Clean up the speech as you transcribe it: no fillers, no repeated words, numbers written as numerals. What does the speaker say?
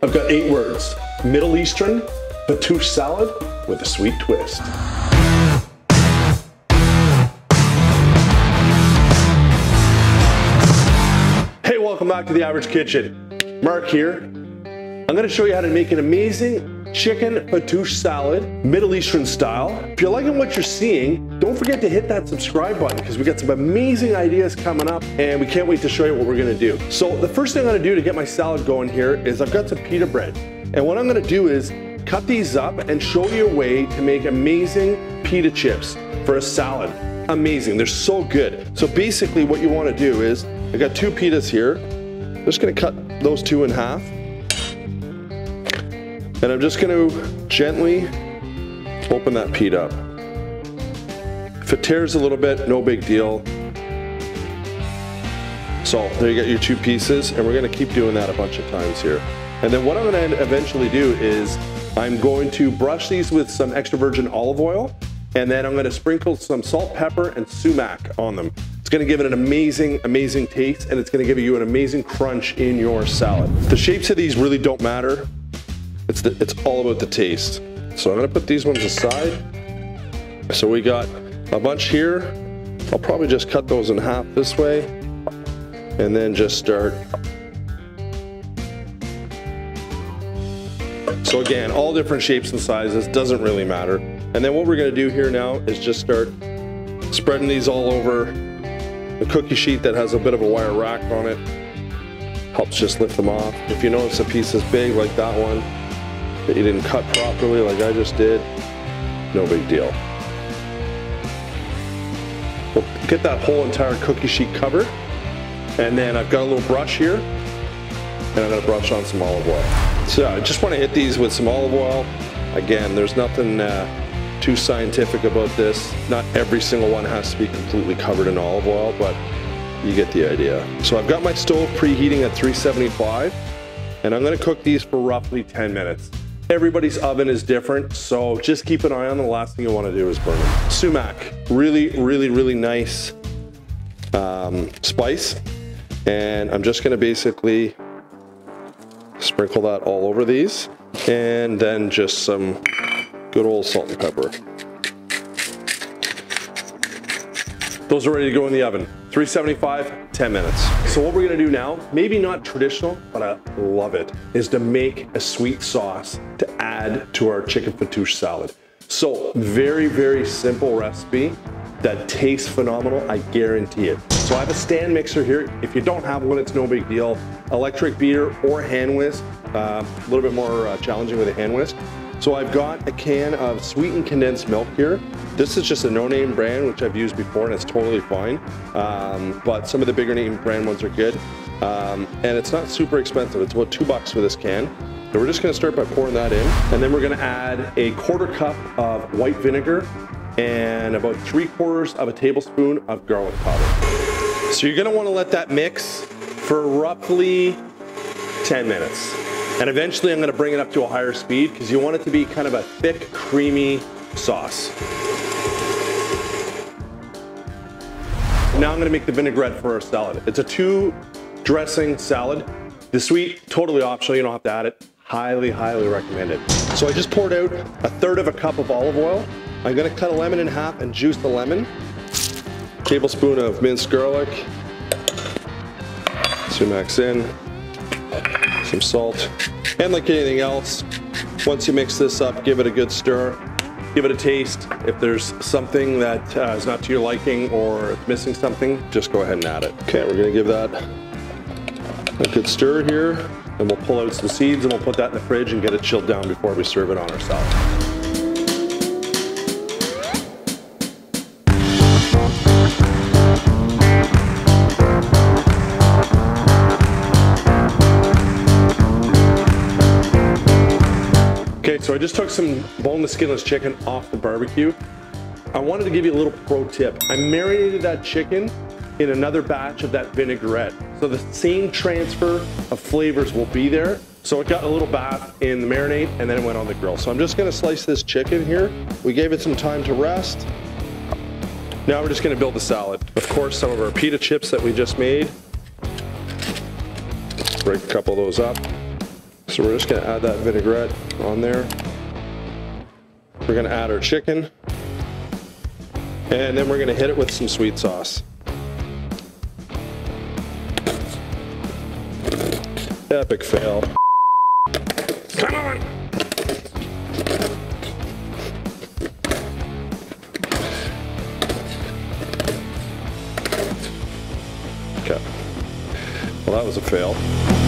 I've got 8 words. Middle Eastern Fattoush salad with a sweet twist. Hey, welcome back to The Average Kitchen. Mark here. I'm gonna show you how to make an amazing chicken fattoush salad, Middle Eastern style. If you're liking what you're seeing, don't forget to hit that subscribe button because we got some amazing ideas coming up and we can't wait to show you what we're gonna do. So the first thing I'm gonna do to get my salad going here is I've got some pita bread. And what I'm gonna do is cut these up and show you a way to make amazing pita chips for a salad. Amazing, they're so good. So basically what you wanna do is, I got 2 pitas here. I'm just gonna cut those 2 in half. And I'm just gonna gently open that pita up. If it tears a little bit, no big deal. So there you got your 2 pieces, and we're gonna keep doing that a bunch of times here. And then what I'm gonna eventually do is I'm going to brush these with some extra virgin olive oil, and then I'm gonna sprinkle some salt, pepper, and sumac on them. It's gonna give it an amazing, amazing taste, and it's gonna give you an amazing crunch in your salad. The shapes of these really don't matter. It's all about the taste. So I'm gonna put these ones aside. So we got a bunch here. I'll probably just cut those in half this way, and then just start. So again, all different shapes and sizes, doesn't really matter. And then what we're gonna do here now is just start spreading these all over the cookie sheet that has a bit of a wire rack on it. Helps just lift them off. If you notice a piece is big like that one, that you didn't cut properly like I just did, no big deal. We'll get that whole entire cookie sheet covered, and then I've got a little brush here, and I'm gonna brush on some olive oil. So I just wanna hit these with some olive oil. Again, there's nothing too scientific about this. Not every single one has to be completely covered in olive oil, but you get the idea. So I've got my stove preheating at 375, and I'm gonna cook these for roughly 10 minutes. Everybody's oven is different, so just keep an eye on. The last thing you wanna do is burn them. Sumac, really nice spice. And I'm just gonna basically sprinkle that all over these, and then just some good old salt and pepper. Those are ready to go in the oven. 375, 10 minutes. So what we're gonna do now, maybe not traditional, but I love it, is to make a sweet sauce to add to our chicken fattoush salad. So very simple recipe that tastes phenomenal, I guarantee it. So I have a stand mixer here. If you don't have one, it's no big deal. Electric beater or hand whisk, a little bit more challenging with a hand whisk. So I've got a can of sweetened condensed milk here. This is just a no-name brand, which I've used before, and it's totally fine. But some of the bigger name brand ones are good. And it's not super expensive. It's about $2 for this can. So we're just gonna start by pouring that in. And then we're gonna add a 1/4 cup of white vinegar and about 3/4 of a tablespoon of garlic powder. So you're gonna wanna let that mix for roughly 10 minutes. And eventually I'm gonna bring it up to a higher speed because you want it to be kind of a thick, creamy sauce. Now I'm gonna make the vinaigrette for our salad. It's a 2 dressing salad. The sweet, totally optional, you don't have to add it. Highly recommend it. So I just poured out 1/3 of a cup of olive oil. I'm gonna cut a lemon in half and juice the lemon. Tablespoon of minced garlic. Sumac's in. Some salt. And like anything else, once you mix this up, give it a good stir. Give it a taste. If there's something that is not to your liking or it's missing something, just go ahead and add it. Okay, we're gonna give that a good stir here, and we'll pull out some seeds and we'll put that in the fridge and get it chilled down before we serve it on our salad. Okay, so I just took some boneless, skinless chicken off the barbecue. I wanted to give you a little pro tip. I marinated that chicken in another batch of that vinaigrette. So the same transfer of flavors will be there. So it got a little bath in the marinade and then it went on the grill. So I'm just gonna slice this chicken here. We gave it some time to rest. Now we're just gonna build the salad. Of course, some of our pita chips that we just made. Break a couple of those up. So we're just gonna add that vinaigrette on there. We're gonna add our chicken. And then we're gonna hit it with some sweet sauce. Epic fail. Come on! Okay. Well, that was a fail.